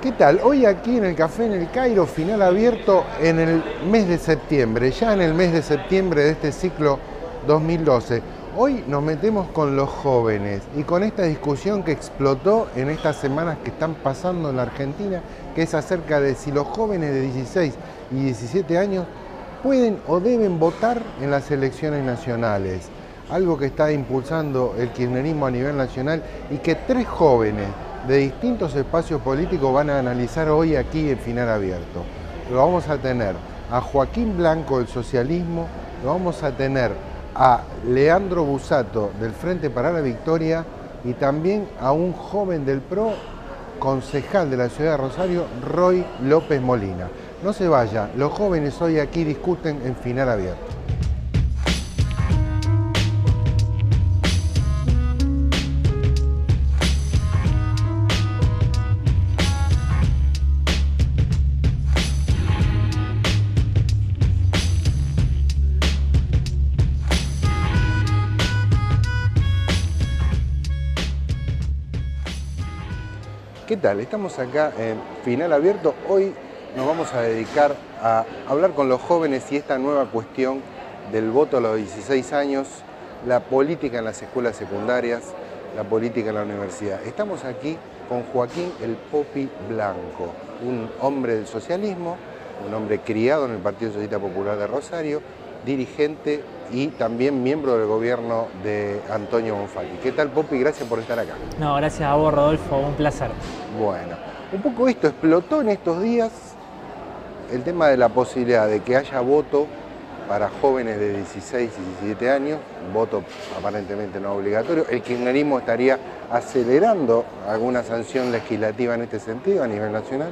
¿Qué tal? Hoy aquí en el Café en el Cairo, final abierto en el mes de septiembre, ya en el mes de septiembre de este ciclo 2012. Hoy nos metemos con los jóvenes y con esta discusión que explotó en estas semanas que están pasando en la Argentina, que es acerca de si los jóvenes de 16 y 17 años pueden o deben votar en las elecciones nacionales. Algo que está impulsando el kirchnerismo a nivel nacional y que tres jóvenes de distintos espacios políticos van a analizar hoy aquí en Final Abierto. Lo vamos a tener a Joaquín Blanco del socialismo, lo vamos a tener a Leandro Busato del Frente para la Victoria y también a un joven del PRO, concejal de la ciudad de Rosario, Roy López Molina. No se vaya, los jóvenes hoy aquí discuten en Final Abierto. ¿Qué tal? Estamos acá en Final Abierto. Hoy nos vamos a dedicar a hablar con los jóvenes y esta nueva cuestión del voto a los 16 años, la política en las escuelas secundarias, la política en la universidad. Estamos aquí con Joaquín el Popi Blanco, un hombre del socialismo, un hombre criado en el Partido Socialista Popular de Rosario, dirigente y también miembro del gobierno de Antonio Bonfatti. ¿Qué tal, Popi? Gracias por estar acá. No, gracias a vos, Rodolfo, un placer. Bueno, un poco esto explotó en estos días, el tema de la posibilidad de que haya voto para jóvenes de 16 y 17 años, voto aparentemente no obligatorio. El kirchnerismo estaría acelerando alguna sanción legislativa en este sentido a nivel nacional.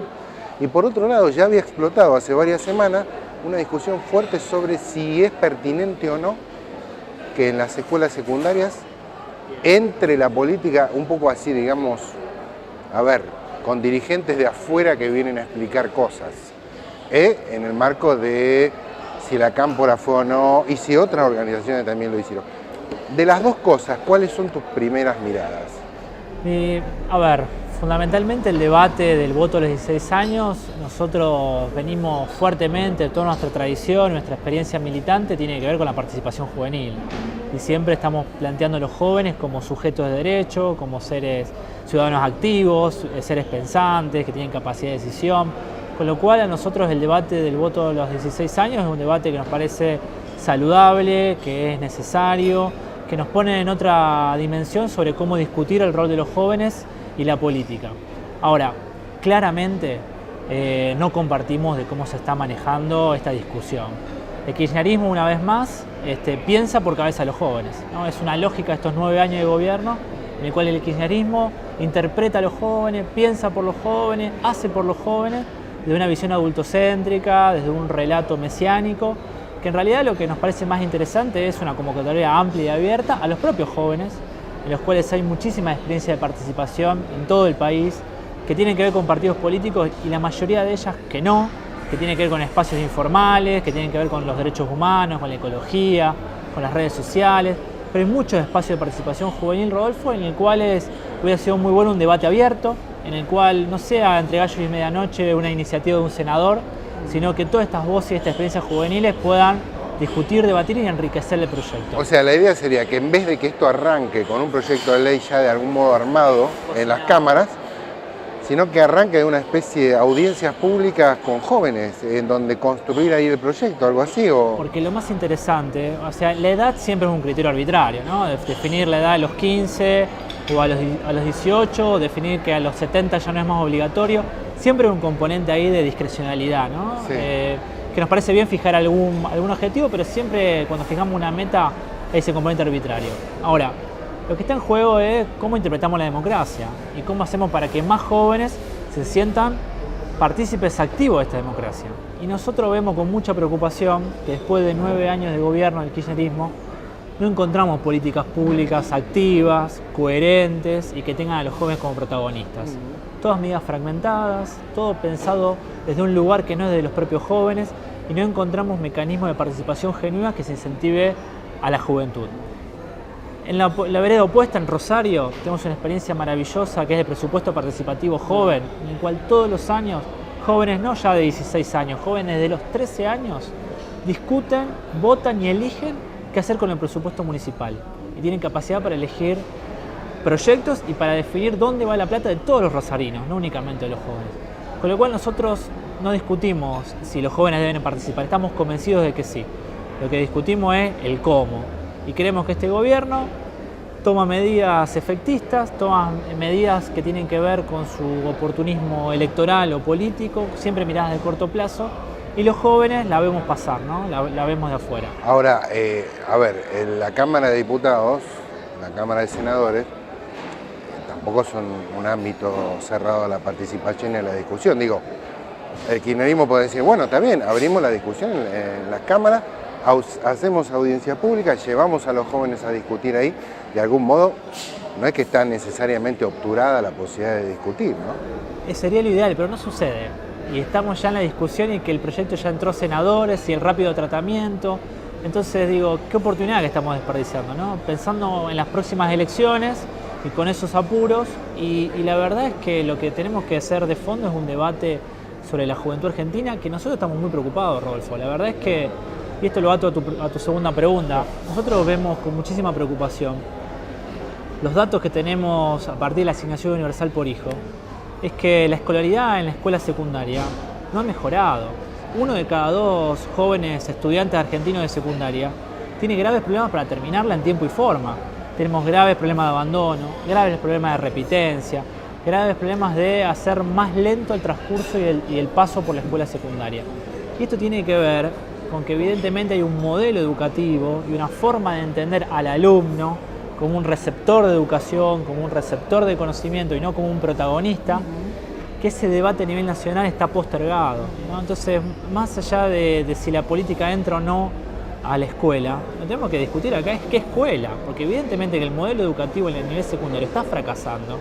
Y por otro lado, ya había explotado hace varias semanas una discusión fuerte sobre si es pertinente o no que en las escuelas secundarias entre la política, un poco así, digamos, a ver, con dirigentes de afuera que vienen a explicar cosas, en el marco de si la Cámpora fue o no, y si otras organizaciones también lo hicieron. De las dos cosas, ¿cuáles son tus primeras miradas? A ver, fundamentalmente el debate del voto a los 16 años, nosotros venimos fuertemente, toda nuestra tradición, nuestra experiencia militante tiene que ver con la participación juvenil. Y siempre estamos planteando a los jóvenes como sujetos de derecho, como seres ciudadanos activos, seres pensantes, que tienen capacidad de decisión. Con lo cual a nosotros el debate del voto a los 16 años es un debate que nos parece saludable, que es necesario, que nos pone en otra dimensión sobre cómo discutir el rol de los jóvenes y la política. Ahora, claramente no compartimos de cómo se está manejando esta discusión. El kirchnerismo, una vez más, piensa por cabeza a los jóvenes, ¿no? Es una lógica de estos 9 años de gobierno en el cual el kirchnerismo interpreta a los jóvenes, piensa por los jóvenes, hace por los jóvenes, desde una visión adultocéntrica, desde un relato mesiánico, que en realidad lo que nos parece más interesante es una convocatoria amplia y abierta a los propios jóvenes, en los cuales hay muchísima experiencia de participación en todo el país, que tienen que ver con partidos políticos y la mayoría de ellas que no, que tienen que ver con espacios informales, que tienen que ver con los derechos humanos, con la ecología, con las redes sociales, pero hay muchos espacios de participación juvenil, Rodolfo, en el cual hubiera sido muy bueno un debate abierto, en el cual no sea entre gallos y medianoche una iniciativa de un senador, sino que todas estas voces y estas experiencias juveniles puedan discutir, debatir y enriquecer el proyecto. O sea, la idea sería que en vez de que esto arranque con un proyecto de ley ya de algún modo armado en las cámaras, sino que arranque de una especie de audiencias públicas con jóvenes, en donde construir ahí el proyecto, algo así. Porque lo más interesante, o sea, la edad siempre es un criterio arbitrario, ¿no? Definir la edad a los 15 o a los 18, definir que a los 70 ya no es más obligatorio, siempre hay un componente ahí de discrecionalidad, ¿no? Sí. Que nos parece bien fijar algún objetivo, pero siempre cuando fijamos una meta hay ese componente arbitrario. Ahora, lo que está en juego es cómo interpretamos la democracia y cómo hacemos para que más jóvenes se sientan partícipes activos de esta democracia. Y nosotros vemos con mucha preocupación que después de 9 años de gobierno del kirchnerismo no encontramos políticas públicas activas, coherentes y que tengan a los jóvenes como protagonistas. Todas medidas fragmentadas, todo pensado desde un lugar que no es de los propios jóvenes y no encontramos mecanismos de participación genuina que se incentive a la juventud. En la vereda opuesta, en Rosario, tenemos una experiencia maravillosa que es el presupuesto participativo joven, en el cual todos los años, jóvenes no ya de 16 años, jóvenes de los 13 años, discuten, votan y eligen qué hacer con el presupuesto municipal. Y tienen capacidad para elegir proyectos y para definir dónde va la plata de todos los rosarinos, no únicamente de los jóvenes. Con lo cual nosotros no discutimos si los jóvenes deben participar, estamos convencidos de que sí. Lo que discutimos es el cómo. Y creemos que este gobierno toma medidas efectistas, toma medidas que tienen que ver con su oportunismo electoral o político, siempre miradas de corto plazo, y los jóvenes la vemos pasar, ¿no? La vemos de afuera. Ahora, a ver, en la Cámara de Diputados, la Cámara de Senadores, tampoco son un ámbito cerrado a la participación y a la discusión. Digo, el kirchnerismo puede decir, bueno, está bien, abrimos la discusión en las cámaras, hacemos audiencia pública, llevamos a los jóvenes a discutir ahí, de algún modo no es que está necesariamente obturada la posibilidad de discutir, ¿no? Sería lo ideal, pero no sucede. Y estamos ya en la discusión y que el proyecto ya entró a senadores y el rápido tratamiento. Entonces digo, qué oportunidad que estamos desperdiciando, ¿no? Pensando en las próximas elecciones y con esos apuros. Y la verdad es que lo que tenemos que hacer de fondo es un debate sobre la juventud argentina, que nosotros estamos muy preocupados, Rodolfo. La verdad es que, y esto lo ato a tu segunda pregunta, nosotros vemos con muchísima preocupación los datos que tenemos a partir de la asignación universal por hijo, es que la escolaridad en la escuela secundaria no ha mejorado. 1 de cada 2 jóvenes estudiantes argentinos de secundaria tiene graves problemas para terminarla en tiempo y forma. Tenemos graves problemas de abandono, graves problemas de repitencia, graves problemas de hacer más lento el transcurso y el paso por la escuela secundaria. Y esto tiene que ver con que evidentemente hay un modelo educativo y una forma de entender al alumno como un receptor de educación, como un receptor de conocimiento y no como un protagonista, que ese debate a nivel nacional está postergado, ¿no? Entonces, más allá de si la política entra o no a la escuela, lo que tenemos que discutir acá es qué escuela, porque evidentemente que el modelo educativo en el nivel secundario está fracasando,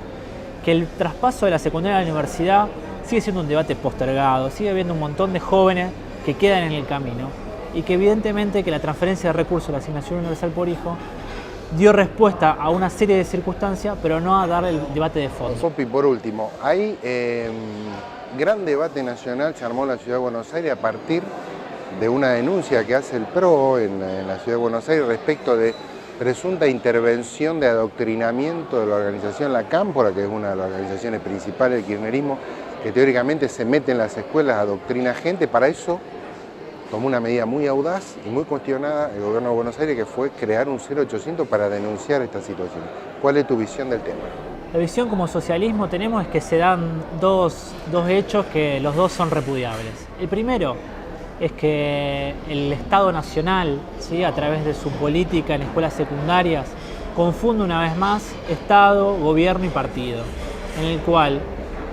que el traspaso de la secundaria a la universidad sigue siendo un debate postergado, sigue habiendo un montón de jóvenes que quedan en el camino y que evidentemente que la transferencia de recursos de la asignación universal por hijo dio respuesta a una serie de circunstancias, pero no a dar el debate de fondo. Popi, por último, hay gran debate nacional, se armó en la Ciudad de Buenos Aires a partir de una denuncia que hace el PRO en la Ciudad de Buenos Aires respecto de presunta intervención de adoctrinamiento de la organización La Cámpora, que es una de las organizaciones principales del kirchnerismo, que teóricamente se mete en las escuelas, adoctrina gente. Para eso tomó una medida muy audaz y muy cuestionada el gobierno de Buenos Aires, que fue crear un 0800 para denunciar esta situación. ¿Cuál es tu visión del tema? La visión como socialismo tenemos es que se dan dos hechos que los dos son repudiables. El primero es que el Estado Nacional, ¿sí?, a través de su política en escuelas secundarias, confunde una vez más Estado, gobierno y partido, en el cual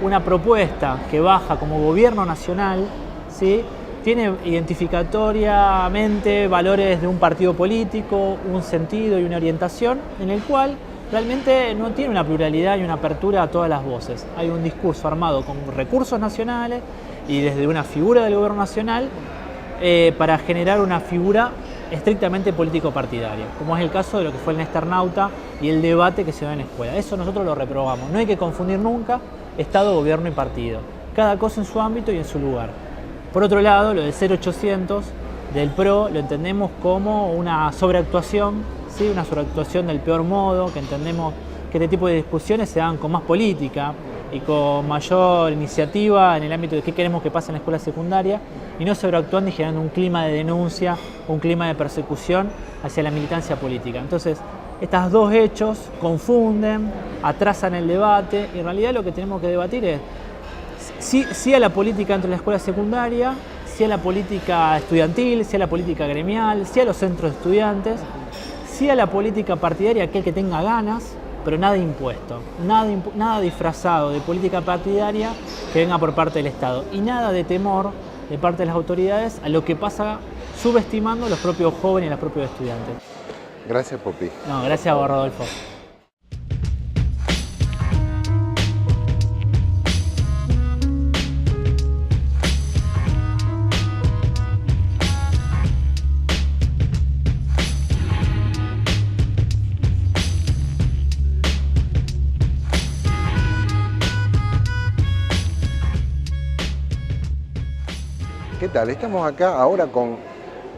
una propuesta que baja como gobierno nacional, ¿sí?, tiene identificatoriamente valores de un partido político, un sentido y una orientación, en el cual realmente no tiene una pluralidad y una apertura a todas las voces. Hay un discurso armado con recursos nacionales y desde una figura del gobierno nacional para generar una figura estrictamente político-partidaria, como es el caso de lo que fue el Nesternauta y el debate que se da en la escuela. Eso nosotros lo reprobamos. No hay que confundir nunca Estado, gobierno y partido. Cada cosa en su ámbito y en su lugar. Por otro lado, lo del 0800 del PRO lo entendemos como una sobreactuación, ¿sí?, una sobreactuación del peor modo, que entendemos que este tipo de discusiones se dan con más política y con mayor iniciativa en el ámbito de qué queremos que pase en la escuela secundaria y no sobreactuando y generando un clima de denuncia, un clima de persecución hacia la militancia política. Entonces, estos dos hechos confunden, atrasan el debate y en realidad lo que tenemos que debatir es sí a la política dentro de la escuela secundaria, sí a la política estudiantil, sí a la política gremial, sí a los centros de estudiantes, sí a la política partidaria, aquel que tenga ganas, pero nada impuesto, nada disfrazado de política partidaria que venga por parte del Estado y nada de temor de parte de las autoridades a lo que pasa subestimando a los propios jóvenes y a los propios estudiantes. Gracias, Popi. No, gracias a vos, Rodolfo. ¿Qué tal? Estamos acá ahora con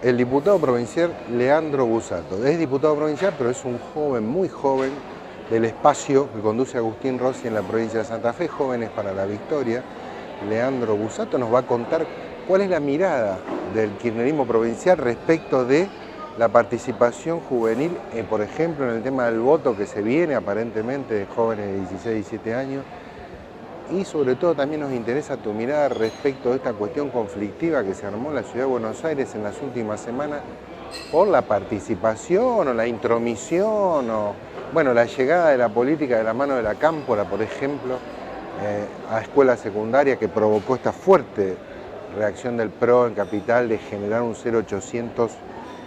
el diputado provincial Leandro Busato. Es diputado provincial, pero es un joven, muy joven, del espacio que conduce Agustín Rossi en la provincia de Santa Fe, Jóvenes para la Victoria. Leandro Busato nos va a contar cuál es la mirada del kirchnerismo provincial respecto de la participación juvenil, por ejemplo, en el tema del voto que se viene aparentemente de jóvenes de 16, 17 años. Y sobre todo también nos interesa tu mirada respecto de esta cuestión conflictiva que se armó en la ciudad de Buenos Aires en las últimas semanas por la participación o la intromisión o, bueno, la llegada de la política de la mano de la Cámpora, por ejemplo, a escuela secundaria, que provocó esta fuerte reacción del PRO en Capital de generar un 0800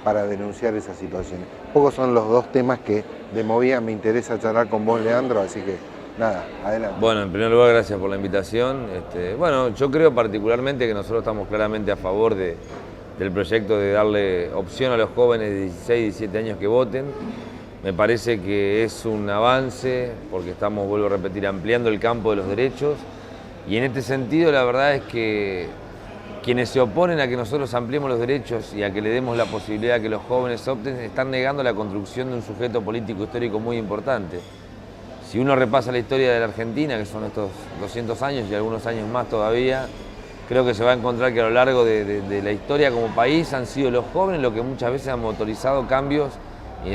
para denunciar esas situaciones. Pocos son los dos temas que de movida me interesa charlar con vos, Leandro, así que nada, adelante. Bueno, en primer lugar, gracias por la invitación. Bueno, yo creo particularmente que nosotros estamos claramente a favor del proyecto de darle opción a los jóvenes de 16, 17 años que voten. Me parece que es un avance porque estamos, vuelvo a repetir, ampliando el campo de los derechos. Y en este sentido, la verdad es que quienes se oponen a que nosotros ampliemos los derechos y a que le demos la posibilidad a que los jóvenes opten, están negando la construcción de un sujeto político histórico muy importante. Si uno repasa la historia de la Argentina, que son estos 200 años y algunos años más todavía, creo que se va a encontrar que a lo largo de la historia como país han sido los jóvenes los que muchas veces han motorizado cambios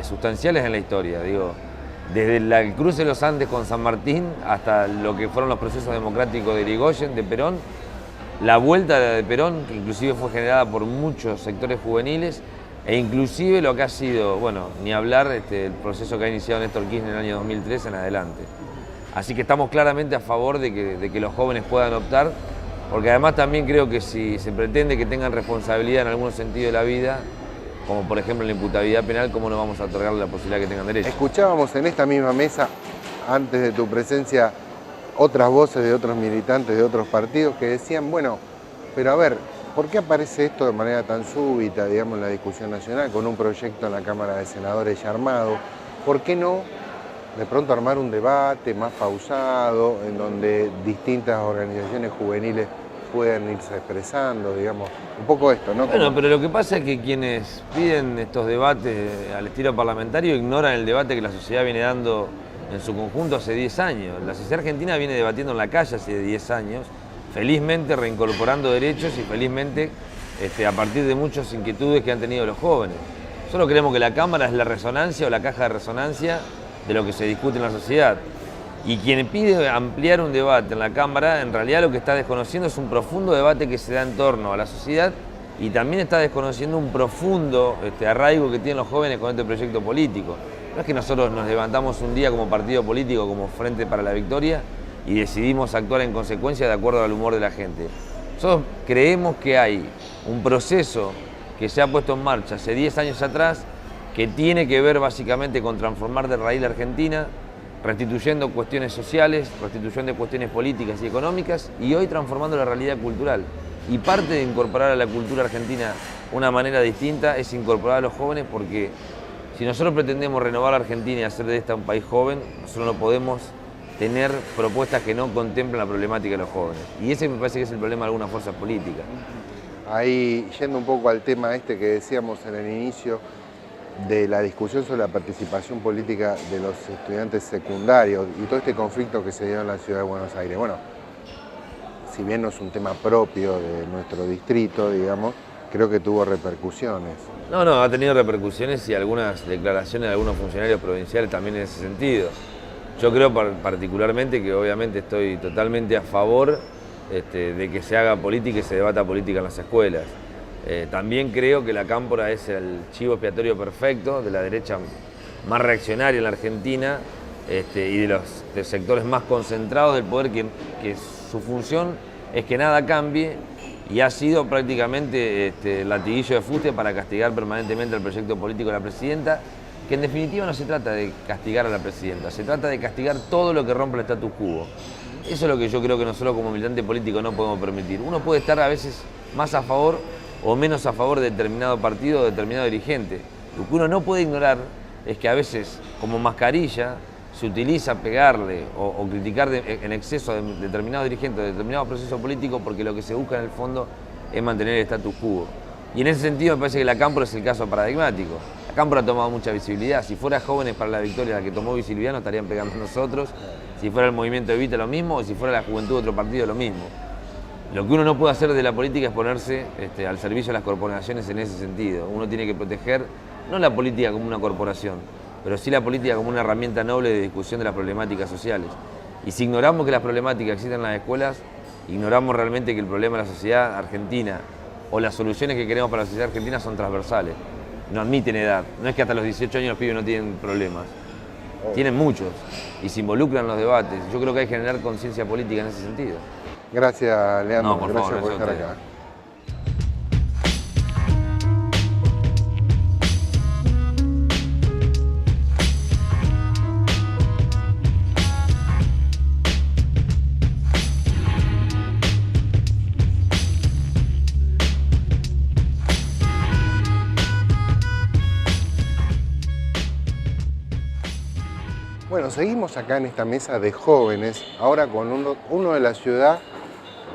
sustanciales en la historia. Digo, desde el cruce de los Andes con San Martín hasta lo que fueron los procesos democráticos de Irigoyen, de Perón, la vuelta de Perón, que inclusive fue generada por muchos sectores juveniles, e inclusive lo que ha sido, bueno, ni hablar el proceso que ha iniciado Néstor Kirchner en el año 2003 en adelante. Así que estamos claramente a favor de que los jóvenes puedan optar, porque además también creo que si se pretende que tengan responsabilidad en algún sentido de la vida, como por ejemplo en la imputabilidad penal, ¿cómo no vamos a otorgarle la posibilidad que tengan derecho? Escuchábamos en esta misma mesa, antes de tu presencia, otras voces de otros militantes de otros partidos que decían, bueno, pero a ver, ¿por qué aparece esto de manera tan súbita, digamos, en la discusión nacional, con un proyecto en la Cámara de Senadores ya armado? ¿Por qué no de pronto armar un debate más pausado, en donde distintas organizaciones juveniles puedan irse expresando, digamos, un poco esto, ¿no? Bueno, pero lo que pasa es que quienes piden estos debates al estilo parlamentario ignoran el debate que la sociedad viene dando en su conjunto hace 10 años. La sociedad argentina viene debatiendo en la calle hace 10 años, felizmente reincorporando derechos y felizmente a partir de muchas inquietudes que han tenido los jóvenes. Solo creemos que la Cámara es la resonancia o la caja de resonancia de lo que se discute en la sociedad. Y quien pide ampliar un debate en la Cámara, en realidad lo que está desconociendo es un profundo debate que se da en torno a la sociedad y también está desconociendo un profundo arraigo que tienen los jóvenes con este proyecto político. No es que nosotros nos levantamos un día como partido político, como Frente para la Victoria, y decidimos actuar en consecuencia de acuerdo al humor de la gente. Nosotros creemos que hay un proceso que se ha puesto en marcha hace 10 años atrás que tiene que ver básicamente con transformar de raíz la Argentina, restituyendo cuestiones sociales, restituyendo cuestiones políticas y económicas y hoy transformando la realidad cultural. Y parte de incorporar a la cultura argentina una manera distinta es incorporar a los jóvenes porque si nosotros pretendemos renovar la Argentina y hacer de esta un país joven, nosotros no podemos tener propuestas que no contemplen la problemática de los jóvenes. Y ese me parece que es el problema de algunas fuerzas políticas. Ahí, yendo un poco al tema que decíamos en el inicio, de la discusión sobre la participación política de los estudiantes secundarios y todo este conflicto que se dio en la ciudad de Buenos Aires. Bueno, si bien no es un tema propio de nuestro distrito, digamos, creo que tuvo repercusiones. No, ha tenido repercusiones y algunas declaraciones de algunos funcionarios provinciales también en ese sentido. Yo creo particularmente que obviamente estoy totalmente a favor de que se haga política y se debata política en las escuelas. También creo que la Cámpora es el chivo expiatorio perfecto de la derecha más reaccionaria en la Argentina y de los sectores más concentrados del poder que su función es que nada cambie y ha sido prácticamente el latiguillo de fuste para castigar permanentemente el proyecto político de la presidenta, que en definitiva no se trata de castigar a la presidenta, se trata de castigar todo lo que rompe el status quo. Eso es lo que yo creo que nosotros como militante político no podemos permitir. Uno puede estar a veces más a favor o menos a favor de determinado partido o determinado dirigente. Lo que uno no puede ignorar es que a veces, como mascarilla, se utiliza pegarle o criticar en exceso a determinados dirigentes, de determinado proceso político, porque lo que se busca en el fondo es mantener el status quo. Y en ese sentido me parece que la Cámpora es el caso paradigmático. La Cámpora ha tomado mucha visibilidad. Si fuera Jóvenes para la Victoria la que tomó visibilidad, nos estarían pegando a nosotros. Si fuera el Movimiento Evita, lo mismo. O si fuera la Juventud de otro partido, lo mismo. Lo que uno no puede hacer de la política es ponerse al servicio de las corporaciones en ese sentido. Uno tiene que proteger, no la política como una corporación, pero sí la política como una herramienta noble de discusión de las problemáticas sociales. Y si ignoramos que las problemáticas existen en las escuelas, ignoramos realmente que el problema de la sociedad argentina o las soluciones que queremos para la sociedad argentina son transversales. No admiten edad. No es que hasta los 18 años los pibes no tienen problemas. Tienen muchos y se involucran en los debates. Yo creo que hay que generar conciencia política en ese sentido. Gracias, Leandro. No, por gracias favor, por estar gracias a acá. Bueno, seguimos acá en esta mesa de jóvenes, ahora con uno de la ciudad,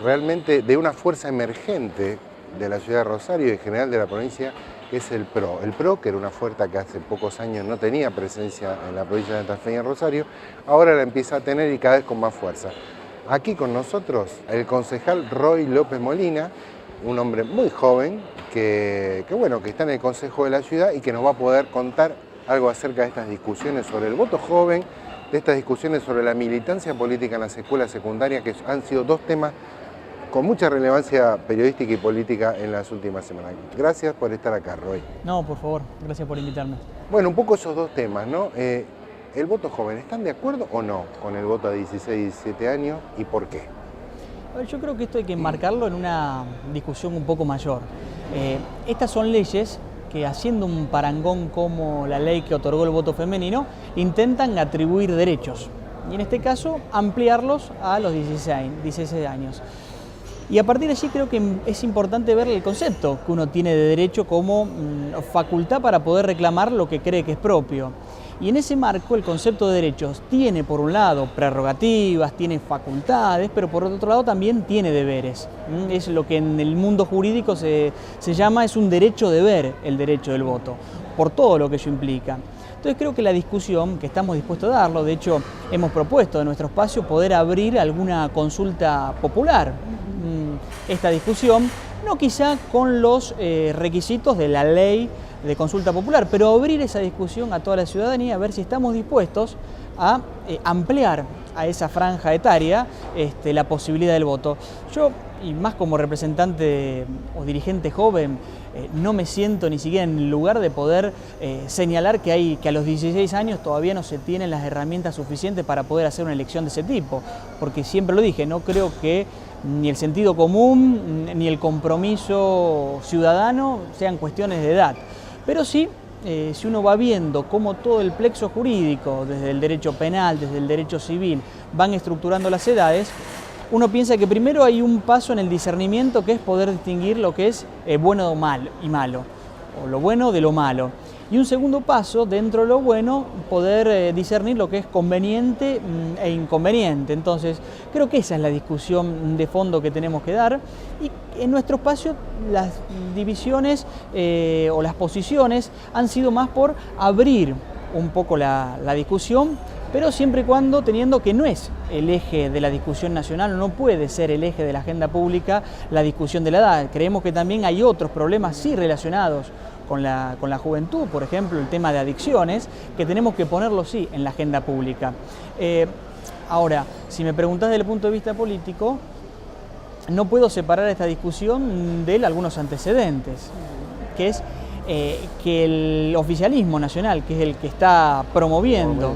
realmente de una fuerza emergente de la ciudad de Rosario y en general de la provincia, que es el PRO. El PRO, que era una fuerza que hace pocos años no tenía presencia en la provincia de Santa Fe y en Rosario, ahora la empieza a tener y cada vez con más fuerza. Aquí con nosotros el concejal Roy López Molina, un hombre muy joven que está en el Consejo de la Ciudad y que nos va a poder contar algo acerca de estas discusiones sobre el voto joven, de estas discusiones sobre la militancia política en las escuelas secundarias, que han sido dos temas con mucha relevancia periodística y política en las últimas semanas. Gracias por estar acá, Roy. No, por favor, gracias por invitarme. Bueno, un poco esos dos temas, ¿no? El voto joven, ¿están de acuerdo o no con el voto a 16, 17 años y por qué? A ver, yo creo que esto hay que enmarcarlo en una discusión un poco mayor. Estas son leyes que, haciendo un parangón como la ley que otorgó el voto femenino, intentan atribuir derechos y en este caso ampliarlos a los 16 años. Y a partir de allí creo que es importante ver el concepto que uno tiene de derecho como facultad para poder reclamar lo que cree que es propio. Y en ese marco el concepto de derechos tiene por un lado prerrogativas, tiene facultades, pero por otro lado también tiene deberes. Es lo que en el mundo jurídico se llama, es un derecho deber, el derecho del voto, por todo lo que ello implica. Entonces creo que la discusión, que estamos dispuestos a darlo, de hecho hemos propuesto en nuestro espacio poder abrir alguna consulta popular. Esta discusión, no quizá con los requisitos de la ley de consulta popular, pero abrir esa discusión a toda la ciudadanía, a ver si estamos dispuestos a ampliar a esa franja etaria la posibilidad del voto. Yo, y más como representante o dirigente joven, no me siento ni siquiera en el lugar de poder señalar que a los 16 años todavía no se tienen las herramientas suficientes para poder hacer una elección de ese tipo, porque siempre lo dije, no creo que ni el sentido común ni el compromiso ciudadano sean cuestiones de edad. Pero sí, si uno va viendo cómo todo el plexo jurídico, desde el derecho penal, desde el derecho civil, van estructurando las edades, uno piensa que primero hay un paso en el discernimiento, que es poder distinguir lo que es bueno y malo, o lo bueno de lo malo. Y un segundo paso, dentro de lo bueno, poder discernir lo que es conveniente e inconveniente. Entonces, creo que esa es la discusión de fondo que tenemos que dar. Y en nuestro espacio las divisiones o las posiciones han sido más por abrir un poco la discusión, pero siempre y cuando teniendo que no es el eje de la discusión nacional, no puede ser el eje de la agenda pública la discusión de la edad. Creemos que también hay otros problemas sí relacionados con la juventud, por ejemplo, el tema de adicciones, que tenemos que ponerlo sí en la agenda pública. Ahora, si me preguntás desde el punto de vista político, no puedo separar esta discusión de algunos antecedentes, que es que el oficialismo nacional, que es el que está promoviendo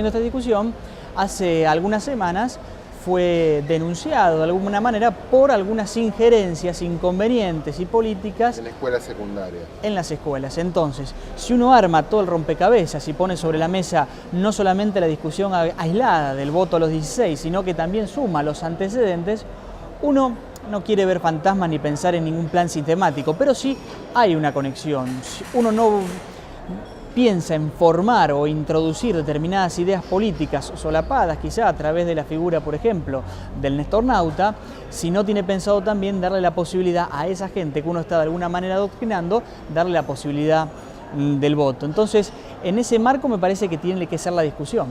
esta discusión, hace algunas semanas fue denunciado de alguna manera por algunas injerencias inconvenientes y políticas en la escuela secundaria. En las escuelas. Entonces, si uno arma todo el rompecabezas y pone sobre la mesa no solamente la discusión aislada del voto a los 16, sino que también suma los antecedentes, uno no quiere ver fantasmas ni pensar en ningún plan sistemático, pero sí hay una conexión. Uno piensa en formar o introducir determinadas ideas políticas solapadas, quizá a través de la figura, por ejemplo, del nestornauta, si no tiene pensado también darle la posibilidad a esa gente que uno está de alguna manera adoctrinando, darle la posibilidad del voto. Entonces, en ese marco me parece que tiene que ser la discusión.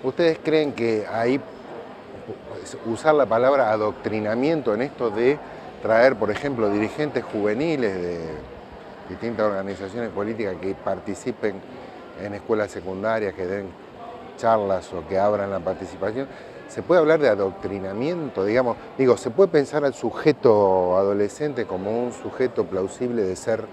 ¿Ustedes creen que ahí usar la palabra adoctrinamiento en esto de traer, por ejemplo, dirigentes juveniles de distintas organizaciones políticas que participen en escuelas secundarias, que den charlas o que abran la participación, se puede hablar de adoctrinamiento, digamos? Digo, ¿se puede pensar al sujeto adolescente como un sujeto plausible de ser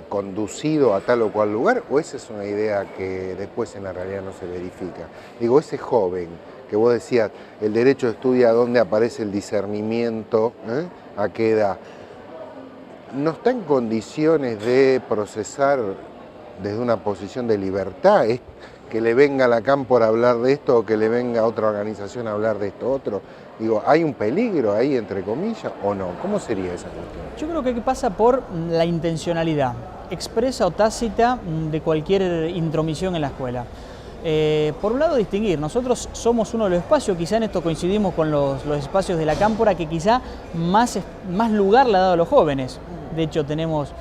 conducido a tal o cual lugar, o esa es una idea que después en la realidad no se verifica? Digo, ese joven que vos decías, el derecho estudia dónde aparece el discernimiento, a qué edad, ¿no está en condiciones de procesar desde una posición de libertad? ¿Es que le venga a la Cámpora a hablar de esto o que le venga a otra organización a hablar de esto otro? Digo, ¿hay un peligro ahí, entre comillas, o no? ¿Cómo sería esa cuestión? Yo creo que pasa por la intencionalidad, expresa o tácita, de cualquier intromisión en la escuela. Por un lado, distinguir, nosotros somos uno de los espacios, quizá en esto coincidimos con los espacios de la Cámpora, que quizá más lugar le ha dado a los jóvenes. De hecho, tenemos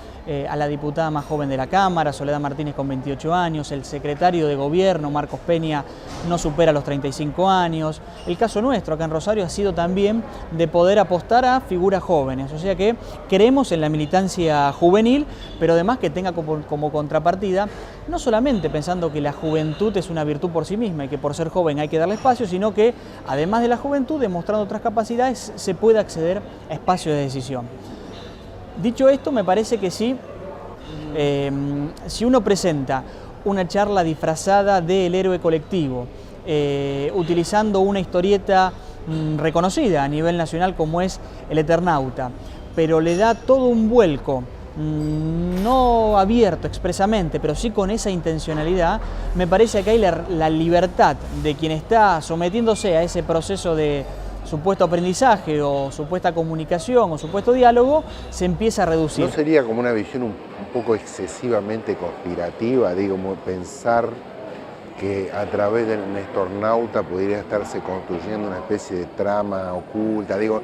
a la diputada más joven de la Cámara, Soledad Martínez, con 28 años, el secretario de Gobierno, Marcos Peña, no supera los 35 años. El caso nuestro acá en Rosario ha sido también de poder apostar a figuras jóvenes, o sea que creemos en la militancia juvenil, pero además que tenga como contrapartida, no solamente pensando que la juventud es una virtud por sí misma y que por ser joven hay que darle espacio, sino que además de la juventud, demostrando otras capacidades, se puede acceder a espacios de decisión. Dicho esto, me parece que sí, si uno presenta una charla disfrazada del héroe colectivo, utilizando una historieta reconocida a nivel nacional como es El Eternauta, pero le da todo un vuelco, no abierto expresamente, pero sí con esa intencionalidad, me parece que hay la libertad de quien está sometiéndose a ese proceso de supuesto aprendizaje o supuesta comunicación o supuesto diálogo, se empieza a reducir. ¿No sería como una visión un poco excesivamente conspirativa, digo, pensar que a través del nestornauta podría estarse construyendo una especie de trama oculta? Digo,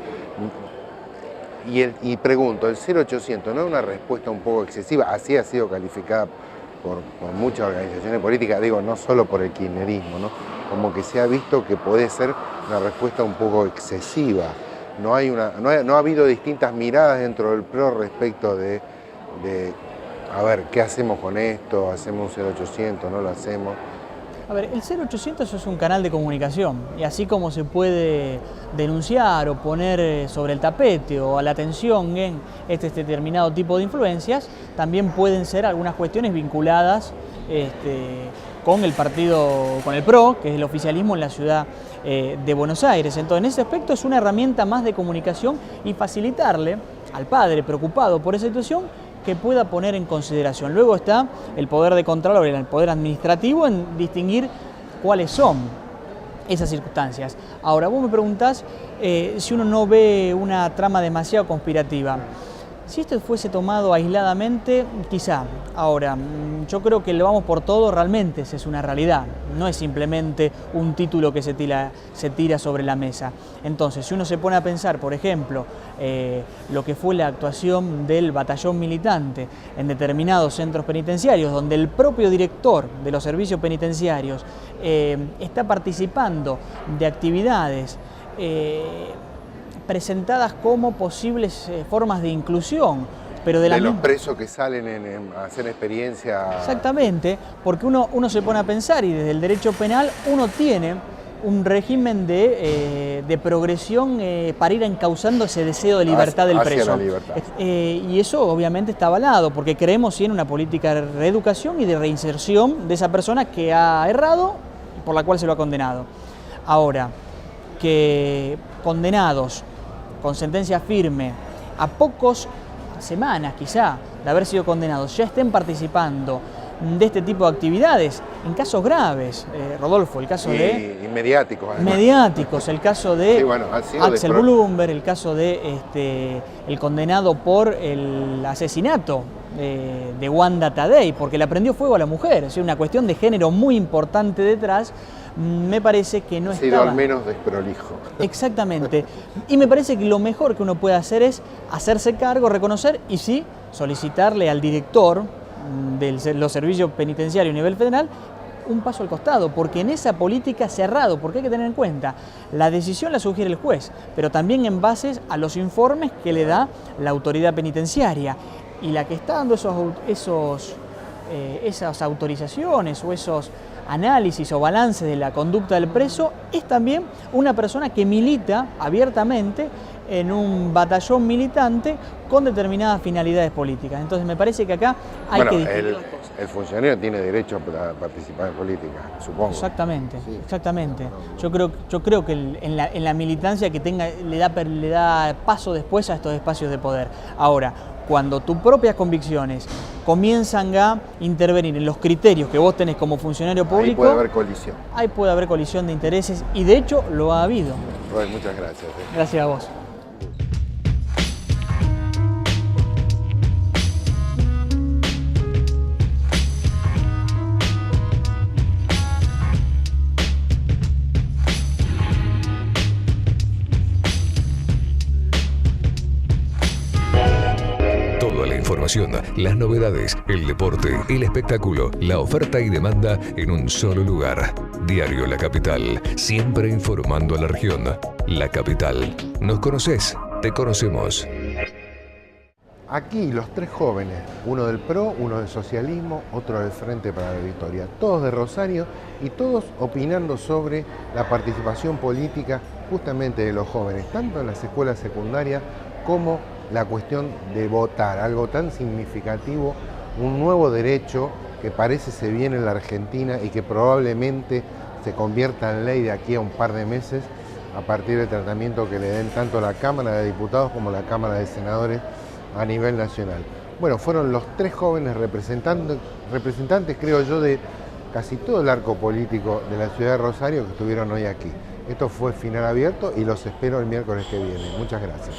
y pregunto, ¿el 0800 no es una respuesta un poco excesiva? Así ha sido calificada por muchas organizaciones políticas, digo, no solo por el kirchnerismo, ¿no? Como que se ha visto que puede ser una respuesta un poco excesiva. No ha habido distintas miradas dentro del PRO respecto de a ver, ¿qué hacemos con esto? ¿Hacemos un 0800? ¿No lo hacemos? A ver, el 0800 es un canal de comunicación y así como se puede denunciar o poner sobre el tapete o a la atención en este determinado tipo de influencias, también pueden ser algunas cuestiones vinculadas con el partido, con el PRO, que es el oficialismo en la ciudad de Buenos Aires. Entonces, en ese aspecto es una herramienta más de comunicación y facilitarle al padre preocupado por esa situación que pueda poner en consideración. Luego está el poder de control, el poder administrativo en distinguir cuáles son esas circunstancias. Ahora, vos me preguntás si uno no ve una trama demasiado conspirativa. Si esto fuese tomado aisladamente, quizá. Ahora, yo creo que lo vamos por todo realmente es una realidad, no es simplemente un título que se tira sobre la mesa. Entonces, si uno se pone a pensar, por ejemplo, lo que fue la actuación del batallón militante en determinados centros penitenciarios, donde el propio director de los servicios penitenciarios está participando de actividades presentadas como posibles formas de inclusión, pero de los presos que salen a hacer experiencia. Exactamente, porque uno se pone a pensar y desde el derecho penal uno tiene un régimen de progresión para ir encauzando ese deseo de libertad del preso. La libertad. Y eso obviamente está avalado, porque creemos sí en una política de reeducación y de reinserción de esa persona que ha errado y por la cual se lo ha condenado. Ahora, que condenados con sentencia firme a pocas semanas quizá de haber sido condenados ya estén participando de este tipo de actividades en casos graves, Rodolfo, el caso de... mediáticos. Además. Mediáticos, el caso de sí, bueno, Axel Bloomberg, el caso de el condenado por el asesinato de Wanda Tadei, porque le prendió fuego a la mujer, es decir, una cuestión de género muy importante detrás. Me parece que no ha sido estaba... al menos desprolijo. Exactamente. Y me parece que lo mejor que uno puede hacer es hacerse cargo, reconocer y sí, solicitarle al director de los servicios penitenciarios a nivel federal un paso al costado, porque en esa política cerrado, porque hay que tener en cuenta, la decisión la sugiere el juez, pero también en base a los informes que le da la autoridad penitenciaria. Y la que está dando esas autorizaciones o esos análisis o balances de la conducta del preso es también una persona que milita abiertamente en un batallón militante con determinadas finalidades políticas. Entonces me parece que acá hay que distinguir las cosas. El funcionario tiene derecho a participar en política, supongo. Exactamente, Sí. exactamente. Yo creo que en la militancia que tenga le da paso después a estos espacios de poder. Ahora, cuando tus propias convicciones comienzan a intervenir en los criterios que vos tenés como funcionario público, Ahí puede haber colisión. ahí puede haber colisión de intereses y de hecho lo ha habido. Roy, muchas gracias. Gracias a vos. Las novedades, el deporte, el espectáculo, la oferta y demanda en un solo lugar. Diario La Capital, siempre informando a la región. La Capital. ¿Nos conoces? Te conocemos. Aquí los tres jóvenes, uno del PRO, uno del socialismo, otro del Frente para la Victoria, todos de Rosario y todos opinando sobre la participación política justamente de los jóvenes, tanto en las escuelas secundarias como la cuestión de votar, algo tan significativo, un nuevo derecho que parece se viene en la Argentina y que probablemente se convierta en ley de aquí a un par de meses a partir del tratamiento que le den tanto la Cámara de Diputados como la Cámara de Senadores a nivel nacional. Bueno, fueron los tres jóvenes representantes, creo yo, de casi todo el arco político de la ciudad de Rosario que estuvieron hoy aquí. Esto fue Final Abierto y los espero el miércoles que viene. Muchas gracias.